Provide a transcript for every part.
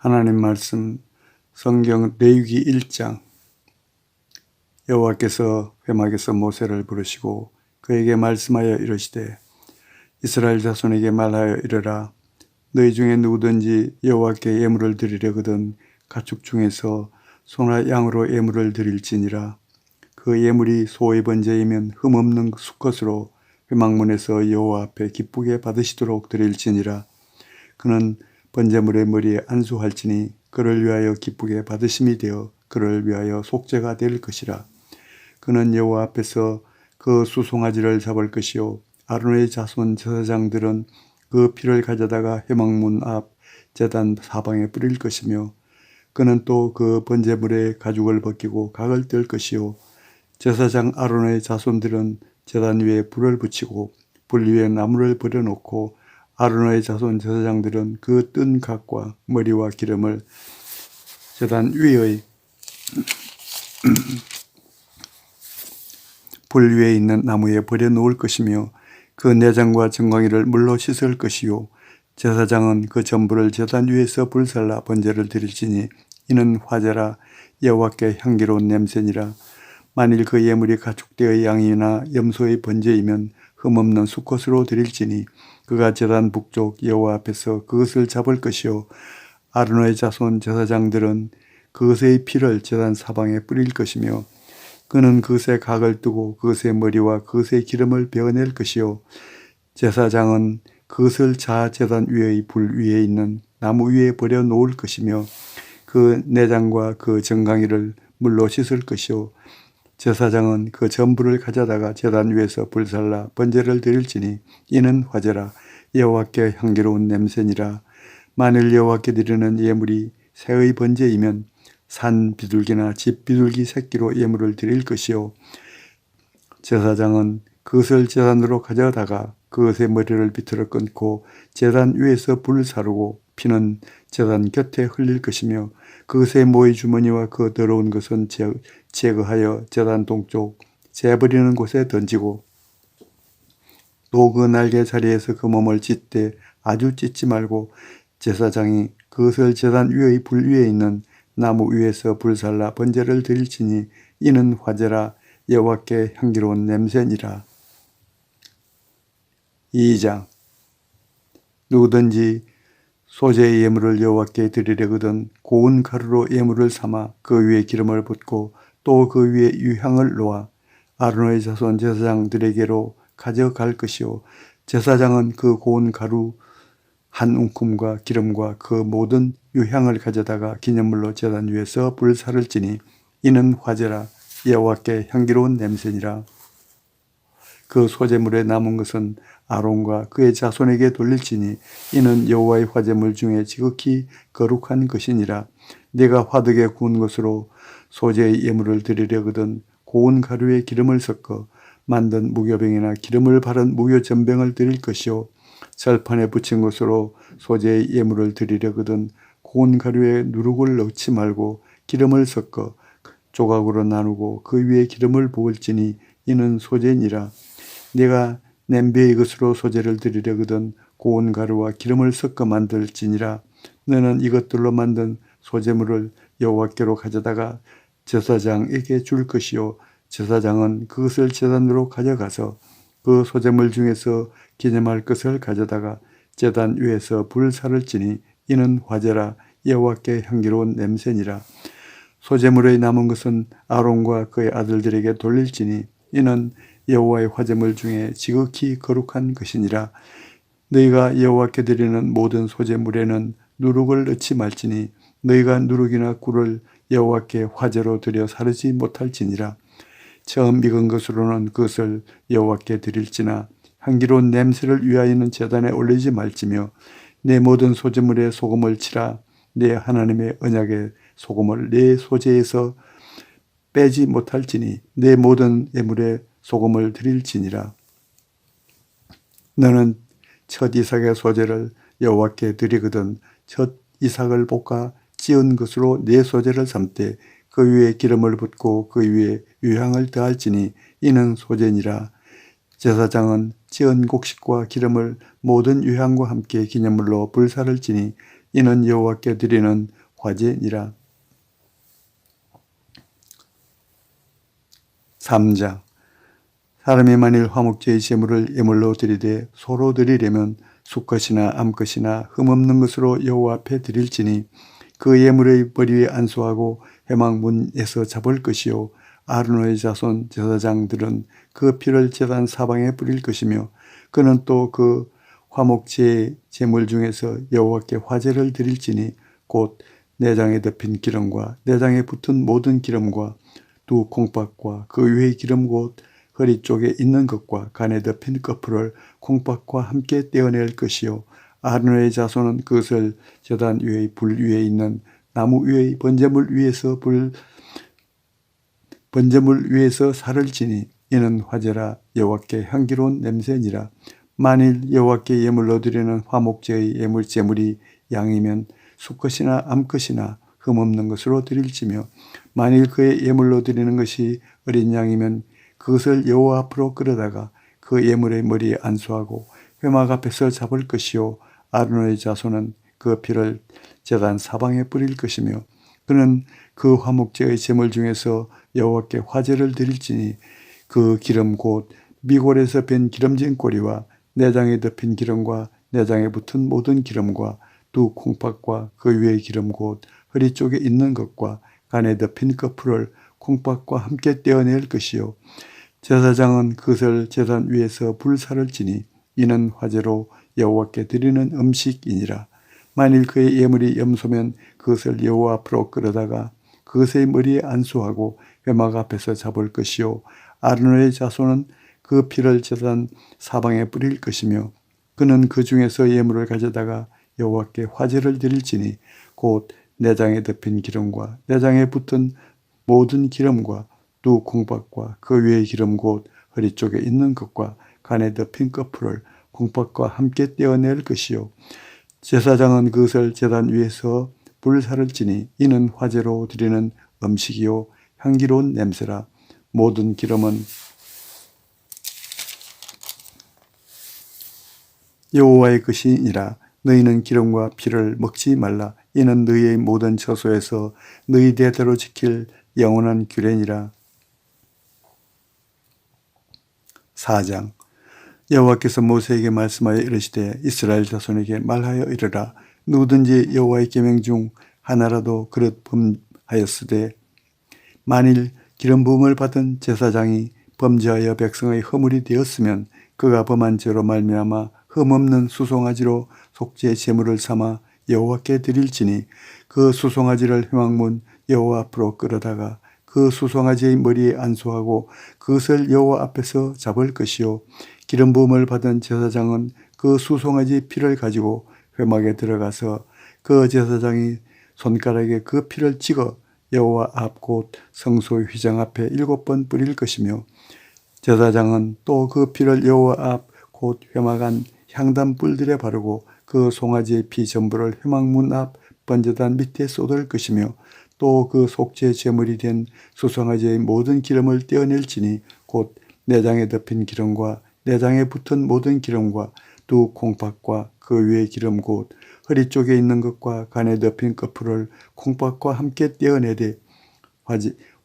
하나님 말씀 성경 레위기 1장. 여호와께서 회막에서 모세를 부르시고 그에게 말씀하여 이르시되 이스라엘 자손에게 말하여 이르라. 너희 중에 누구든지 여호와께 예물을 드리려거든 가축 중에서 소나 양으로 예물을 드릴지니라. 그 예물이 소의 번제이면 흠없는 수컷으로 회막문에서 여호와 앞에 기쁘게 받으시도록 드릴지니라. 그는 번제물의 머리에 안수할지니 그를 위하여 기쁘게 받으심이 되어 그를 위하여 속죄가 될 것이라. 그는 여호와 앞에서 그 수송아지를 잡을 것이요 아론의 자손 제사장들은 그 피를 가져다가 회막문 앞 제단 사방에 뿌릴 것이며 그는 또 그 번제물의 가죽을 벗기고 각을 뗄 것이요 제사장 아론의 자손들은 제단 위에 불을 붙이고 불 위에 나무를 버려놓고 아론의 자손 제사장들은 그 뜬 각과 머리와 기름을 제단 위의 불 위에 있는 나무에 버려놓을 것이며 그 내장과 정강이를 물로 씻을 것이요 제사장은 그 전부를 제단 위에서 불살라 번제를 드릴지니 이는 화제라. 여호와께 향기로운 냄새니라. 만일 그 예물이 가축대의 양이나 염소의 번제이면 흠없는 수컷으로 드릴지니 그가 제단 북쪽 여호와 앞에서 그것을 잡을 것이요 아론의 자손 제사장들은 그것의 피를 제단 사방에 뿌릴 것이며 그는 그것에 각을 뜨고 그것의 머리와 그것의 기름을 베어낼 것이요 제사장은 그것을 자 제단 위의 불 위에 있는 나무 위에 버려 놓을 것이며 그 내장과 그 정강이를 물로 씻을 것이요 제사장은 그 전부를 가져다가 제단 위에서 불살라 번제를 드릴지니 이는 화제라. 여호와께 향기로운 냄새니라. 만일 여호와께 드리는 예물이 새의 번제이면 산 비둘기나 집 비둘기 새끼로 예물을 드릴 것이요 제사장은 그것을 제단으로 가져다가 그것의 머리를 비틀어 끊고 제단 위에서 불을 사르고 피는 제단 곁에 흘릴 것이며 그것의 모의 주머니와 그 더러운 것은 제거하여 제단 동쪽 재버리는 곳에 던지고 또 그 날개 자리에서 그 몸을 찢되 아주 찢지 말고 제사장이 그것을 제단 위의 불 위에 있는 나무 위에서 불살라 번제를 드릴지니 이는 화제라. 여호와께 향기로운 냄새니라. 2장. 누구든지 소재의 예물을 여호와께 드리려거든 고운 가루로 예물을 삼아 그 위에 기름을 붓고 또 그 위에 유향을 놓아 아론의 자손 제사장들에게로 가져갈 것이요 제사장은 그 고운 가루 한 움큼과 기름과 그 모든 유향을 가져다가 기념물로 제단 위에서 불사를지니 이는 화제라. 여호와께 향기로운 냄새니라. 그 소제물에 남은 것은 아론과 그의 자손에게 돌릴지니 이는 여호와의 화제물 중에 지극히 거룩한 것이니라. 네가 화덕에 구운 것으로 소제의 예물을 드리려거든 고운 가루에 기름을 섞어 만든 무교병이나 기름을 바른 무교전병을 드릴 것이요 절판에 붙인 것으로 소제의 예물을 드리려거든 고운 가루에 누룩을 넣지 말고 기름을 섞어 조각으로 나누고 그 위에 기름을 부을지니 이는 소제니라. 네가 냄비의 것으로 소제를 드리려거든 고운 가루와 기름을 섞어 만들지니라. 너는 이것들로 만든 소제물을 여호와께로 가져다가 제사장에게 줄 것이요 제사장은 그것을 제단으로 가져가서 그 소제물 중에서 기념할 것을 가져다가 제단 위에서 불사를지니 이는 화제라. 여호와께 향기로운 냄새니라. 소제물의 남은 것은 아론과 그의 아들들에게 돌릴지니 이는 여호와의 화제물 중에 지극히 거룩한 것이니라. 너희가 여호와께 드리는 모든 소제물에는 누룩을 넣지 말지니 너희가 누룩이나 꿀을 여호와께 화제로 드려 사르지 못할지니라. 처음 익은 것으로는 그것을 여호와께 드릴지나 향기로운 냄새를 위하여는 제단에 올리지 말지며 내 모든 소제물에 소금을 치라. 내 하나님의 언약의 소금을 내 소제에서 빼지 못할지니 내 모든 예물에 소금을 드릴지니라. 너는 첫 이삭의 소제를 여호와께 드리거든 첫 이삭을 볶아 찌은 것으로 내 소제를 삼되 그 위에 기름을 붓고 그 위에 유향을 더할지니 이는 소제니라. 제사장은 찌은 곡식과 기름을 모든 유향과 함께 기념물로 불사를지니 이는 여호와께 드리는 화제니라. 3장. 사람이 만일 화목제의 제물을 예물로 드리되 소로 드리려면 수컷이나 암컷이나 흠없는 것으로 여호와 앞에 드릴지니 그 예물의 머리 위에 안수하고 회막문에서 잡을 것이요 아론의 자손 제사장들은 그 피를 제단 사방에 뿌릴 것이며 그는 또 그 화목제의 제물 중에서 여호와께 화제를 드릴지니 곧 내장에 덮인 기름과 내장에 붙은 모든 기름과 두 콩팥과 그 위의 기름 곧 허리 쪽에 있는 것과 간에 덮인 거풀을 콩팥과 함께 떼어낼 것이요 아론의 자손은 그것을 제단 위의 불 위에 있는 나무 위의 번제물 위에서 살을 지니 이는 화제라 여호와께 향기로운 냄새니라. 만일 여호와께 예물로 드리는 화목제의 제물이 양이면 수컷이나 암컷이나 흠없는 것으로 드릴지며 만일 그의 예물로 드리는 것이 어린 양이면 그것을 여호와 앞으로 끌어다가 그 예물의 머리에 안수하고 회막 앞에서 잡을 것이요 아론의 자손은 그 피를 제단 사방에 뿌릴 것이며 그는 그 화목제의 제물 중에서 여호와께 화제를 드릴지니 그 기름 곧 미골에서 뺀 기름진 꼬리와 내장에 덮인 기름과 내장에 붙은 모든 기름과 두 콩팥과 그 위의 기름 곧 허리 쪽에 있는 것과 간에 덮인 거풀을 콩팥과 함께 떼어낼 것이요 제사장은 그것을 제단 위에서 불사를 지니 이는 화제로 여호와께 드리는 음식이니라. 만일 그의 예물이 염소면 그것을 여호와 앞으로 끌어다가 그것의 머리에 안수하고 회막 앞에서 잡을 것이요 아론의 자손은 그 피를 제단 사방에 뿌릴 것이며 그는 그 중에서 예물을 가져다가 여호와께 화제를 드릴지니 곧 내장에 덮인 기름과 내장에 붙은 모든 기름과 두 콩팥과 그 위의 기름 곧 허리 쪽에 있는 것과 간에 덮인 거풀을 콩팥과 함께 떼어낼 것이요 제사장은 그것을 제단 위에서 불사를 지니 이는 화제로 드리는 음식이요 향기로운 냄새라. 모든 기름은 여호와의 것이니라. 너희는 기름과 피를 먹지 말라. 이는 너희의 모든 처소에서 너희 대대로 지킬 영원한 규례니라. 4장. 여호와께서 모세에게 말씀하여 이르시되 이스라엘 자손에게 말하여 이르라. 누구든지 여호와의 계명 중 하나라도 그릇 범하였으되 만일 기름 부음을 받은 제사장이 범죄하여 백성의 허물이 되었으면 그가 범한 죄로 말미암아 흠없는 수송아지로 속죄 제물을 삼아 여호와께 드릴지니 그 수송아지를 회막문 여호와 앞으로 끌어다가 그 수송아지의 머리에 안수하고 그것을 여호와 앞에서 잡을 것이요 기름 부음을 받은 제사장은 그 수송아지 피를 가지고 회막에 들어가서 그 제사장이 손가락에 그 피를 찍어 여호와 앞 곧 성소의 휘장 앞에 7번 뿌릴 것이며 제사장은 또 그 피를 여호와 앞 곧 회막 안 향단 뿔들에 바르고 그 송아지의 피 전부를 회막문 앞 번제단 밑에 쏟을 것이며 또 그 속죄 제물이 된 수송아지의 모든 기름을 떼어낼지니 곧 내장에 덮인 기름과 내장에 붙은 모든 기름과 두 콩팥과 그 위의 기름 곧 허리 쪽에 있는 것과 간에 덮인 거풀을 콩팥과 함께 떼어내되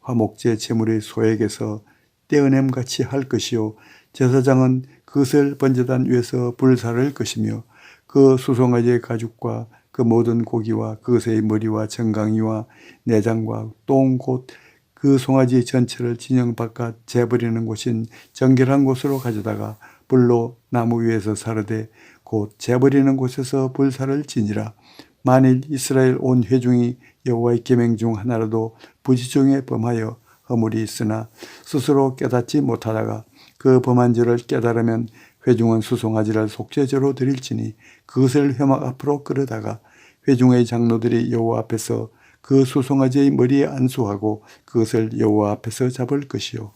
화목제 제물의 소액에서 떼어냄같이 할 것이요 제사장은 그것을 번제단 위에서 불사를 것이며 그 수송아지의 가죽과 그 모든 고기와 그것의 머리와 정강이와 내장과 똥 곧 그 송아지 전체를 진영 바깥 재버리는 곳인 정결한 곳으로 가져다가 불로 나무 위에서 사르되 곧 재버리는 곳에서 불사를 지니라. 만일 이스라엘 온 회중이 여호와의 계명 중 하나라도 부지중에 범하여 허물이 있으나 스스로 깨닫지 못하다가 그 범한 죄를 깨달으면 회중은 수송아지를 속죄제로 드릴지니 그것을 회막 앞으로 끌어다가 회중의 장로들이 여호와 앞에서 그 수송아지의 머리에 안수하고 그것을 여호와 앞에서 잡을 것이요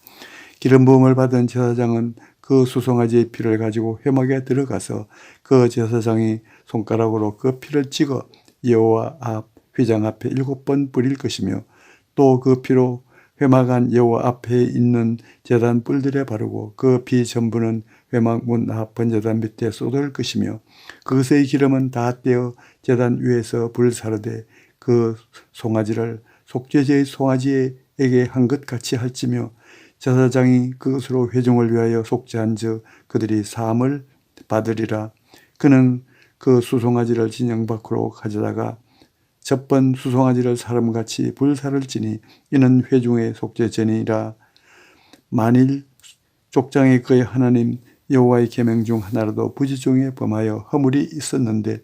기름 부음을 받은 제사장은 그 수송아지의 피를 가지고 회막에 들어가서 그 제사장이 손가락으로 그 피를 찍어 여호와 앞 휘장 앞에 7번 뿌릴 것이며 또 그 피로 회막 안 여호와 앞에 있는 제단 뿔들에 바르고 그 피 전부는 회막 문 앞 번제단 밑에 쏟을 것이며 그것의 기름은 다 떼어 제단 위에서 불사르되 그 송아지를 속죄제의 송아지에게 한 것 같이 할지며 제사장이 그것으로 회중을 위하여 속죄한즉 그들이 사함을 받으리라. 그는 그 수송아지를 진영 밖으로 가져다가 젖번 수송아지를 사람같이 불사를지니 이는 회중의 속죄제니라. 만일 족장에 그의 하나님 여호와의 계명 중 하나라도 부지 중에 범하여 허물이 있었는데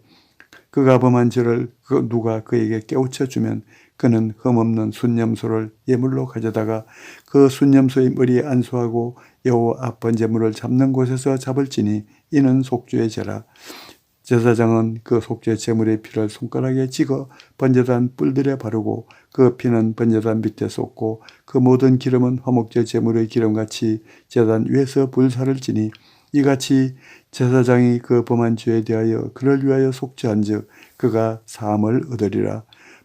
그가 범한 죄를 누가 그에게 깨우쳐 주면 그는 흠없는 순염소를 예물로 가져다가 그 순염소의 머리에 안수하고 여호와 앞 번제물을 잡는 곳에서 잡을지니 이는 속죄의 죄라. 제사장은 그 속죄 제물의 피를 손가락에 찍어 번제단 뿔들에 바르고 그 피는 번제단 밑에 쏟고 그 모든 기름은 화목제 제물의 기름같이 제단 위에서 불사를지니 이같이 제사장이 그 범한 죄에 대하여 그를 위하여 속죄한즉 그가 사함을 얻으리라.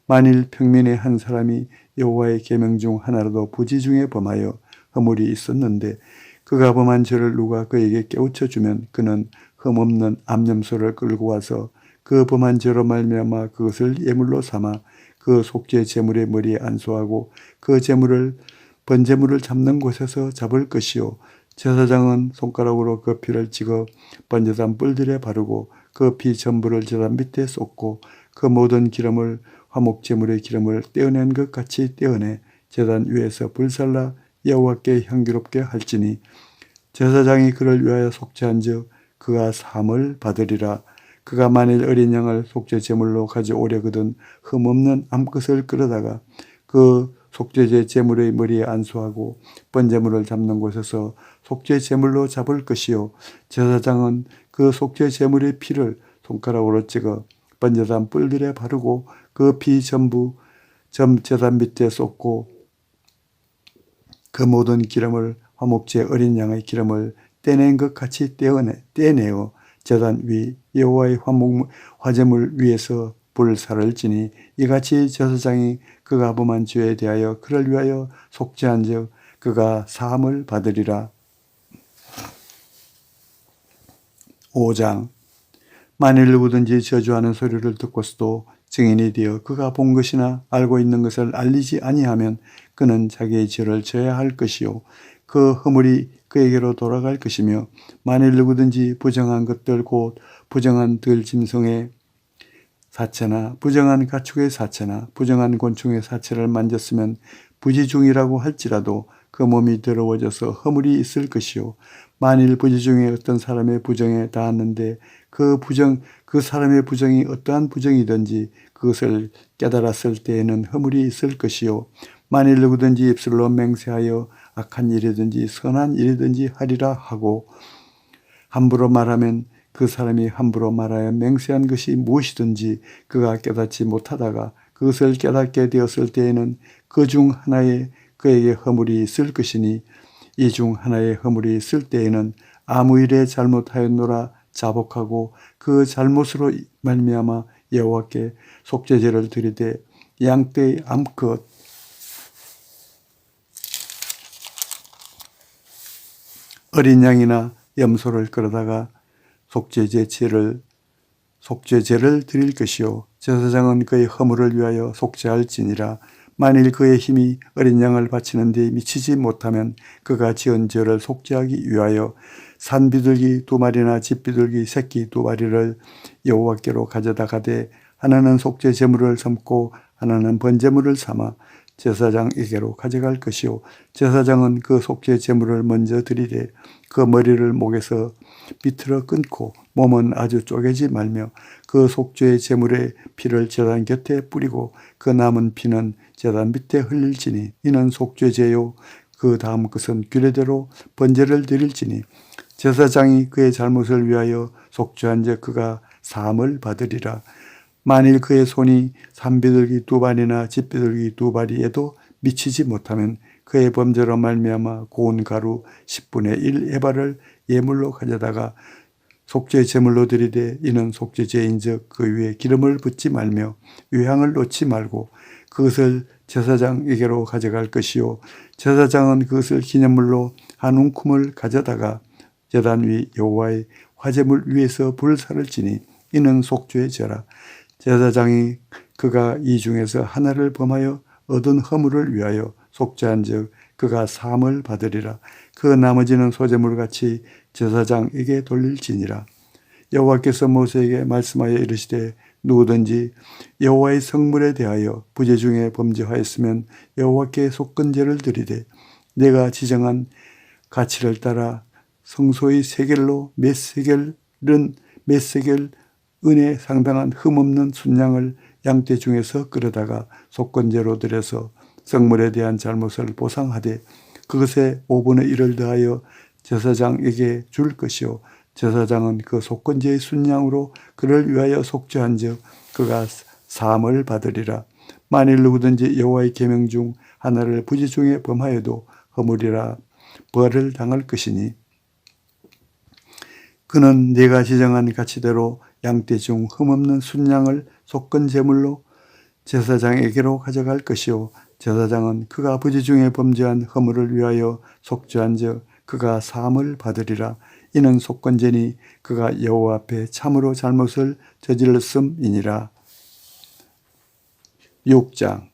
만일 평민의 한 사람이 여호와의 계명 중 하나라도 부지 중에 범하여 허물이 있었는데 그가 범한 죄를 누가 그에게 깨우쳐 주면 그는 흠없는 암염소를 끌고 와서 그 범한 죄로 말미암아 그것을 예물로 삼아 그 속죄 제물의 머리에 안수하고 그 제물을 번제물을 잡는 곳에서 잡을 것이요 제사장은 손가락으로 그 피를 찍어 번제단 뿔들에 바르고 그 피 전부를 제단 밑에 쏟고 그 모든 기름을 화목제물의 기름을 떼어낸 것 같이 떼어내 제단 위에서 불살라 여호와께 향기롭게 할지니 제사장이 그를 위하여 속죄한즉 그가 사함을 받으리라. 그가 만일 어린 양을 속죄 제물로 가져오려거든 흠없는 암컷을 끌어다가 그 속죄제 제물의 머리에 안수하고 번제물을 잡는 곳에서 속죄 제물로 잡을 것이요 제사장은 그 속죄 제물의 피를 손가락으로 찍어 번제단 뿔들에 바르고 그 피 전부 제단 밑에 쏟고 그 모든 기름을 화목제 어린 양의 기름을 떼낸 것 같이 떼내어 제단 위 여호와의 화제물 위에서 불사를 지니 이같이 제사장이 그가 범한 죄에 대하여 그를 위하여 속죄한즉 그가 사함을 받으리라. 5장 만일 누구든지 저주하는 소리를 듣고서도 증인이 되어 그가 본 것이나 알고 있는 것을 알리지 아니하면 그는 자기의 죄를 져야 할 것이요 그 허물이 그에게로 돌아갈 것이며 만일 누구든지 부정한 것들 곧 부정한 들짐승의 사체나 부정한 가축의 사체나 부정한 곤충의 사체를 만졌으면 부지중이라고 할지라도 그 몸이 더러워져서 허물이 있을 것이요 만일 부지중에 어떤 사람의 부정에 닿았는데 그 사람의 부정이 어떠한 부정이든지 그것을 깨달았을 때에는 허물이 있을 것이요 만일 누구든지 입술로 맹세하여 악한 일이든지 선한 일이든지 하리라 하고 함부로 말하면 그 사람이 함부로 말하여 맹세한 것이 무엇이든지 그가 깨닫지 못하다가 그것을 깨닫게 되었을 때에는 그 중 하나에 그에게 허물이 있을 것이니 이 중 하나의 허물이 있을 때에는 아무 일에 잘못하였노라 자복하고 그 잘못으로 말미암아 여호와께 속죄제를 드리되 양떼의 암컷 어린 양이나 염소를 끌어다가 속죄제를 드릴 것이요 제사장은 그의 허물을 위하여 속죄할지니라. 만일 그의 힘이 어린 양을 바치는 데 미치지 못하면 그가 지은 죄를 속죄하기 위하여 산비둘기 2마리나 집비둘기 새끼 2마리를 여호와께로 가져다가되 하나는 속죄 제물을 삼고 하나는 번제물을 삼아 제사장에게로 가져갈 것이요 제사장은 그 속죄 제물을 먼저 드리되 그 머리를 목에서 비틀어 끊고 몸은 아주 쪼개지 말며 그 속죄의 제물의 피를 제단 곁에 뿌리고 그 남은 피는 제단 밑에 흘릴지니 이는 속죄제요 그 다음 것은 규례대로 번제를 드릴지니 제사장이 그의 잘못을 위하여 속죄한즉 그가 사함을 받으리라. 만일 그의 손이 산비둘기 2발이나 집비둘기 2발이에도 미치지 못하면 그의 범죄로 말미암아 고운 가루 10분의 1 에바를 예물로 가져다가 속죄 제물로 드리되 이는 속죄제인즉 그 위에 기름을 붓지 말며 유향을 놓지 말고 그것을 제사장에게로 가져갈 것이요 제사장은 그것을 기념물로 한 움큼을 가져다가 제단 위 여호와의 화제물 위에서 불사를 지니 이는 속죄의 죄라. 제사장이 그가 이 중에서 하나를 범하여 얻은 허물을 위하여 속죄한즉 그가 사함을 받으리라. 그 나머지는 소제물같이 제사장에게 돌릴지니라. 여호와께서 모세에게 말씀하여 이르시되 누구든지 여호와의 성물에 대하여 부재 중에 범죄하였으면 여호와께 속건제를 드리되 내가 지정한 가치를 따라 성소의 세겔로 몇 세겔은 몇 세겔 은에 상당한 흠없는 순양을 양떼 중에서 끌어다가 속건제로 드려서 성물에 대한 잘못을 보상하되 그것에 5분의 1을 더하여 제사장에게 줄 것이요 제사장은 그 속건제의 순양으로 그를 위하여 속죄한즉 그가 사함을 받으리라. 만일 누구든지 여호와의 계명 중 하나를 부재 중에 범하여도 허물이라 벌을 당할 것이니 그는 네가 지정한 가치대로 양떼 중 흠없는 순양을 속건 제물로 제사장에게로 가져갈 것이요 제사장은 그가 부재 중에 범죄한 허물을 위하여 속죄한즉 그가 사함을 받으리라. 이는 속건제니 그가 여호와 앞에 참으로 잘못을 저질렀음이니라. 6장.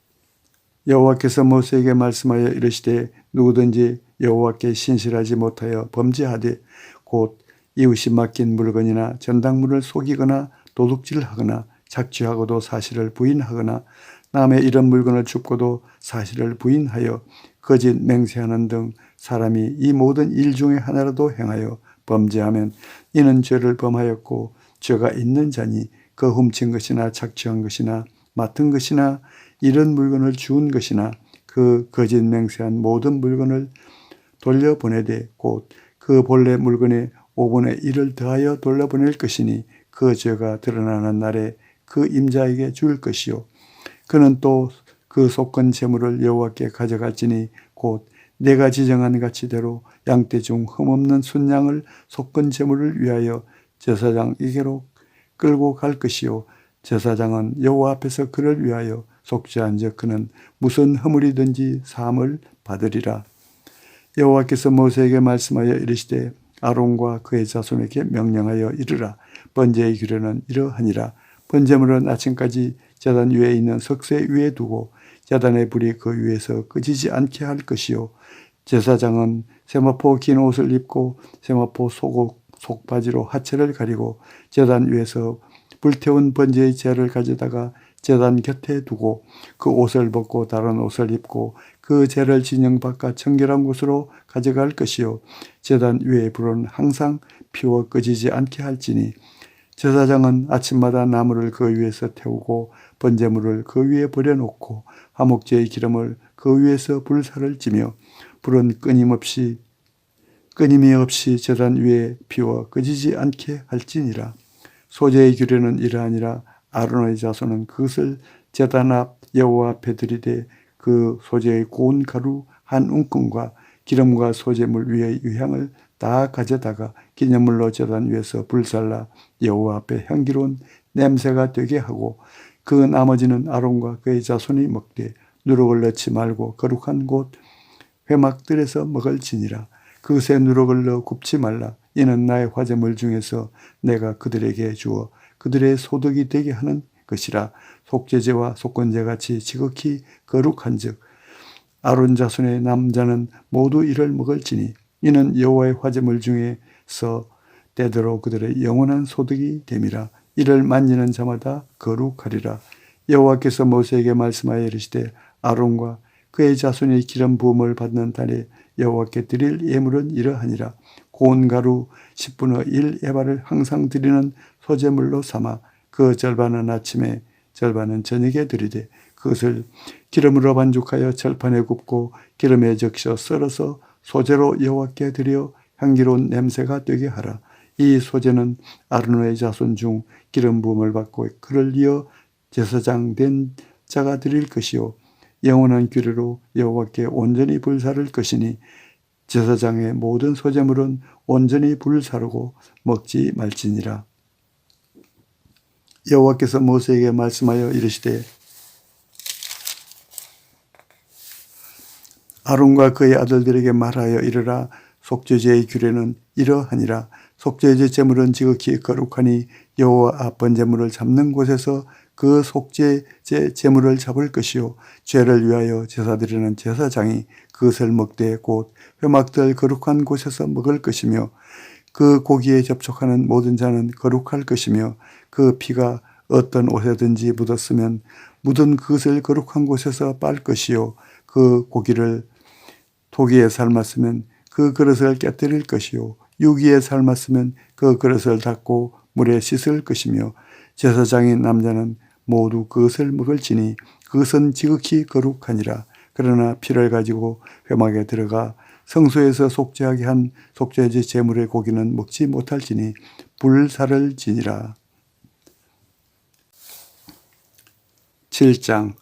여호와께서 모세에게 말씀하여 이르시되 누구든지 여호와께 신실하지 못하여 범죄하되 곧 이웃이 맡긴 물건이나 전당물을 속이거나 도둑질하거나 착취하고도 사실을 부인하거나 남의 이런 물건을 줍고도 사실을 부인하여 거짓 맹세하는 등 사람이 이 모든 일 중에 하나라도 행하여 범죄하면 이는 죄를 범하였고 죄가 있는 자니 그 훔친 것이나 착취한 것이나 맡은 것이나 이런 물건을 주운 것이나 그 거짓 맹세한 모든 물건을 돌려보내되 곧 그 본래 물건의 5분의 1을 더하여 돌려보낼 것이니 그 죄가 드러나는 날에 그 임자에게 줄 것이요 그는 또 그 속건 제물을 여호와께 가져갈지니 곧 내가 지정한 가치대로 양떼 중 흠없는 순양을 속건 제물을 위하여 제사장에게로 끌고 갈 것이요 제사장은 여호와 앞에서 그를 위하여 속죄한즉 그는 무슨 허물이든지 사함을 받으리라. 여호와께서 모세에게 말씀하여 이르시되 아론과 그의 자손에게 명령하여 이르라. 번제의 규례는 이러하니라. 번제물은 아침까지 제단 위에 있는 석쇠 위에 두고 제단의 불이 그 위에서 꺼지지 않게 할 것이요 제사장은 세마포 긴 옷을 입고 세마포 속바지로 하체를 가리고 제단 위에서 불태운 번제의 재를 가져다가 제단 곁에 두고 그 옷을 벗고 다른 옷을 입고 그 재를 진영 바깥 청결한 곳으로 가져갈 것이요 제단 위의 불은 항상 피워 꺼지지 않게 할지니 제사장은 아침마다 나무를 그 위에서 태우고 번제물을 그 위에 버려놓고 화목제의 기름을 그 위에서 불사를 찌며 불은 끊임이 없이 제단 위에 피워 꺼지지 않게 할지니라. 소제의 규례는 이러하니라. 아론의 자손은 그것을 제단 앞 여호와 앞에 들이되 그 소제의 고운 가루 한 움큼과 기름과 소제물 위의 유향을 다 가져다가 기념물로 제단 위에서 불살라 여호와 앞에 향기로운 냄새가 되게 하고 그 나머지는 아론과 그의 자손이 먹되 누룩을 넣지 말고 거룩한 곳 회막들에서 먹을지니라. 그것에 누룩을 넣어 굽지 말라. 이는 나의 화제물 중에서 내가 그들에게 주어 그들의 소득이 되게 하는 것이라. 속죄제와 속건제같이 지극히 거룩한즉 아론 자손의 남자는 모두 이를 먹을지니 이는 여호와의 화제물 중에서 때대로 그들의 영원한 소득이 됨이라. 이를 만지는 자마다 거룩하리라. 여호와께서 모세에게 말씀하여 이르시되 아론과 그의 자손이 기름 부음을 받는 달에 여호와께 드릴 예물은 이러하니라. 고운 가루 10분의 1 에바를 항상 드리는 소제물로 삼아 그 절반은 아침에 절반은 저녁에 드리되 그것을 기름으로 반죽하여 철판에 굽고 기름에 적셔 썰어서 소제로 여호와께 드려 향기로운 냄새가 되게 하라. 이 소제는 아론의 자손 중 기름 부음을 받고 그를 이어 제사장 된 자가 드릴 것이요 영원한 규례로 여호와께 온전히 불사를 것이니 제사장의 모든 소제물은 온전히 불사르고 먹지 말지니라. 여호와께서 모세에게 말씀하여 이르시되 아론과 그의 아들들에게 말하여 이르라. 속죄제의 규례는 이러하니라. 속죄제 제물은 지극히 거룩하니 여호와 앞 번제물을 잡는 곳에서 그 속죄제 제물을 잡을 것이요 죄를 위하여 제사 드리는 제사장이 그것을 먹되 곧 회막들 거룩한 곳에서 먹을 것이며 그 고기에 접촉하는 모든 자는 거룩할 것이며 그 피가 어떤 옷에든지 묻었으면 묻은 그것을 거룩한 곳에서 빨 것이요 그 고기를 토기에 삶았으면 그 그릇을 깨뜨릴 것이요 유기에 삶았으면 그 그릇을 닦고 물에 씻을 것이며 제사장인 남자는 모두 그것을 먹을지니 그것은 지극히 거룩하니라. 그러나 피를 가지고 회막에 들어가 성소에서 속죄하게 한 속죄제 제물의 고기는 먹지 못할지니 불사를 지니라. 7장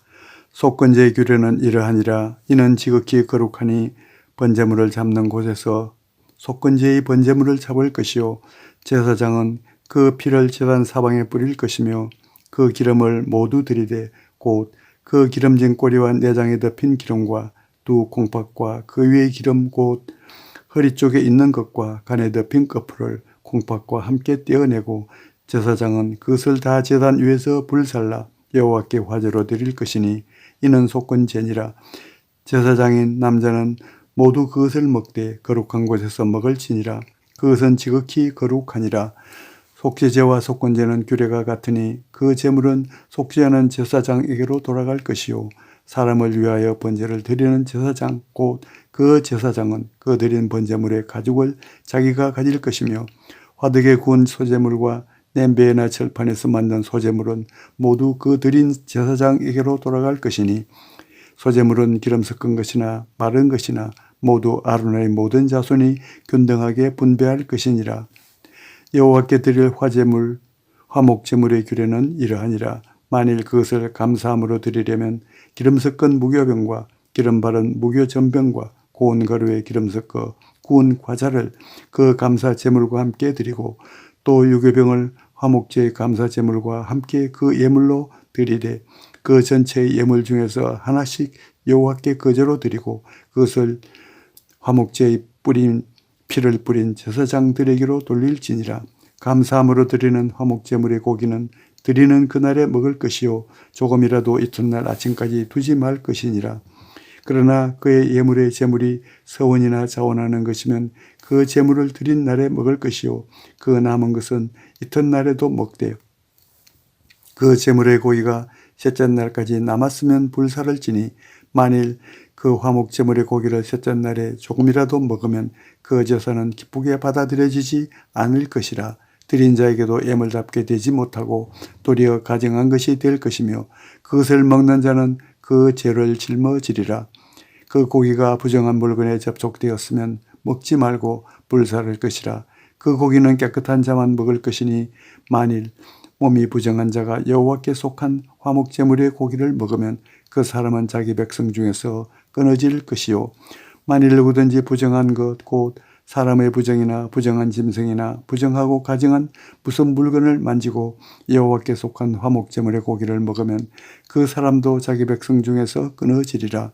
속건제의 규례는 이러하니라. 이는 지극히 거룩하니 번제물을 잡는 곳에서 속건제의 번제물을 잡을 것이요 제사장은 그 피를 제단 사방에 뿌릴 것이며 그 기름을 모두 들이되 곧 그 기름진 꼬리와 내장에 덮인 기름과 두 콩팥과 그 위의 기름 곧 허리 쪽에 있는 것과 간에 덮인 거풀을 콩팥과 함께 떼어내고 제사장은 그것을 다 제단 위에서 불살라 여호와께 화제로 드릴 것이니 이는 속건제니라. 제사장인 남자는 모두 그것을 먹되 거룩한 곳에서 먹을지니라. 그것은 지극히 거룩하니라. 속죄제와 속건제는 규례가 같으니 그 제물은 속죄하는 제사장에게로 돌아갈 것이요 사람을 위하여 번제를 드리는 제사장 곧 그 제사장은 그 드린 번제물의 가죽을 자기가 가질 것이며 화덕에 구운 소제물과 냄비나 철판에서 만든 소제물은 모두 그 드린 제사장에게로 돌아갈 것이니 소제물은 기름 섞은 것이나 마른 것이나 모두 아론의 모든 자손이 균등하게 분배할 것이니라. 여호와께 드릴 화제물 화목제물의 규례는 이러하니라. 만일 그것을 감사함으로 드리려면 기름 섞은 무교병과 기름 바른 무교전병과 고운 가루에 기름 섞어 구운 과자를 그 감사제물과 함께 드리고 또 유교병을 화목제의 감사제물과 함께 그 예물로 드리되 그 전체의 예물 중에서 하나씩 여호와께 거제로 드리고 그것을 화목제의 피를 뿌린 제사장들에게로 돌릴지니라. 감사함으로 드리는 화목제물의 고기는 드리는 그날에 먹을 것이요 조금이라도 이튿날 아침까지 두지 말 것이니라. 그러나 그의 예물의 제물이 서원이나 자원하는 것이면 그 제물을 드린 날에 먹을 것이요 그 남은 것은 이튿날에도 먹되 그 제물의 고기가 셋째 날까지 남았으면 불사를 지니 만일 그 화목제물의 고기를 셋째 날에 조금이라도 먹으면 그 제사는 기쁘게 받아들여지지 않을 것이라. 드린 자에게도 예물답게 되지 못하고 도리어 가증한 것이 될 것이며 그것을 먹는 자는 그 죄를 짊어지리라. 그 고기가 부정한 물건에 접촉되었으면 먹지 말고 불사를 것이라. 그 고기는 깨끗한 자만 먹을 것이니 만일 몸이 부정한 자가 여호와께 속한 화목제물의 고기를 먹으면 그 사람은 자기 백성 중에서 끊어질 것이요 만일 누구든지 부정한 것 곧 사람의 부정이나 부정한 짐승이나 부정하고 가증한 무슨 물건을 만지고 여호와께 속한 화목제물의 고기를 먹으면 그 사람도 자기 백성 중에서 끊어지리라.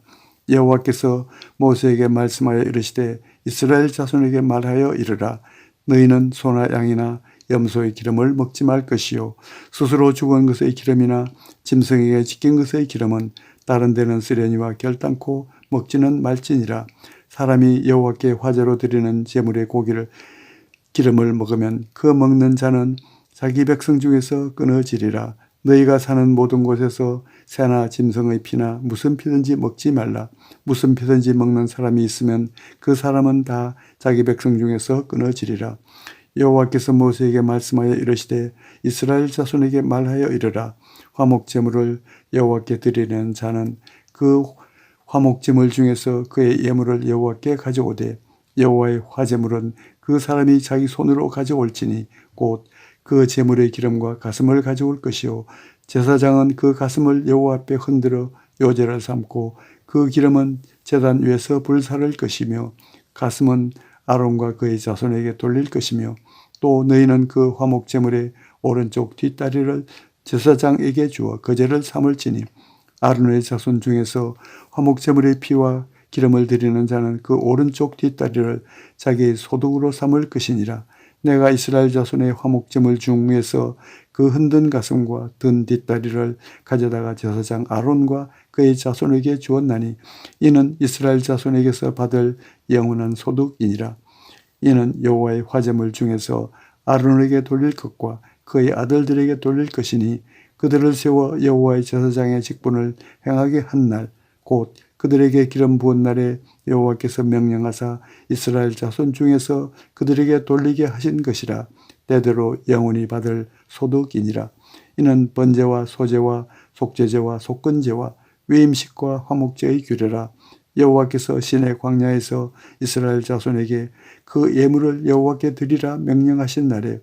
여호와께서 모세에게 말씀하여 이르시되 이스라엘 자손에게 말하여 이르라. 너희는 소나 양이나 염소의 기름을 먹지 말 것이요 스스로 죽은 것의 기름이나 짐승에게 찢긴 것의 기름은 다른 데는 쓰려니와 결단코 먹지는 말지니라. 사람이 여호와께 화제로 드리는 제물의 고기를 기름을 먹으면 그 먹는 자는 자기 백성 중에서 끊어지리라. 너희가 사는 모든 곳에서 새나 짐승의 피나 무슨 피든지 먹지 말라. 무슨 피든지 먹는 사람이 있으면 그 사람은 다 자기 백성 중에서 끊어지리라. 여호와께서 모세에게 말씀하여 이르시되 이스라엘 자손에게 말하여 이르라. 화목제물을 여호와께 드리는 자는 그 화목제물 중에서 그의 예물을 여호와께 가져오되 여호와의 화제물은 그 사람이 자기 손으로 가져올지니 곧 그 제물의 기름과 가슴을 가져올 것이요 제사장은 그 가슴을 여호와 앞에 흔들어 요제를 삼고 그 기름은 제단 위에서 불사를 것이며 가슴은 아론과 그의 자손에게 돌릴 것이며 또 너희는 그 화목제물의 오른쪽 뒷다리를 제사장에게 주어 거제를 삼을지니 아론의 자손 중에서 화목제물의 피와 기름을 드리는 자는 그 오른쪽 뒷다리를 자기의 소득으로 삼을 것이니라. 내가 이스라엘 자손의 화목제물 중에서 그 흔든 가슴과 든 뒷다리를 가져다가 제사장 아론과 그의 자손에게 주었나니 이는 이스라엘 자손에게서 받을 영원한 소득이니라. 이는 여호와의 화제물 중에서 아론에게 돌릴 것과 그의 아들들에게 돌릴 것이니 그들을 세워 여호와의 제사장의 직분을 행하게 한 날 곧 그들에게 기름 부은 날에 여호와께서 명령하사 이스라엘 자손 중에서 그들에게 돌리게 하신 것이라. 때대로 영원히 받을 소득이니라. 이는 번제와 소제와 속죄제와 속건제와 위임식과 화목제의 규례라. 여호와께서 시내 광야에서 이스라엘 자손에게 그 예물을 여호와께 드리라 명령하신 날에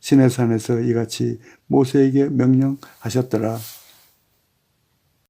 시내산에서 이같이 모세에게 명령하셨더라.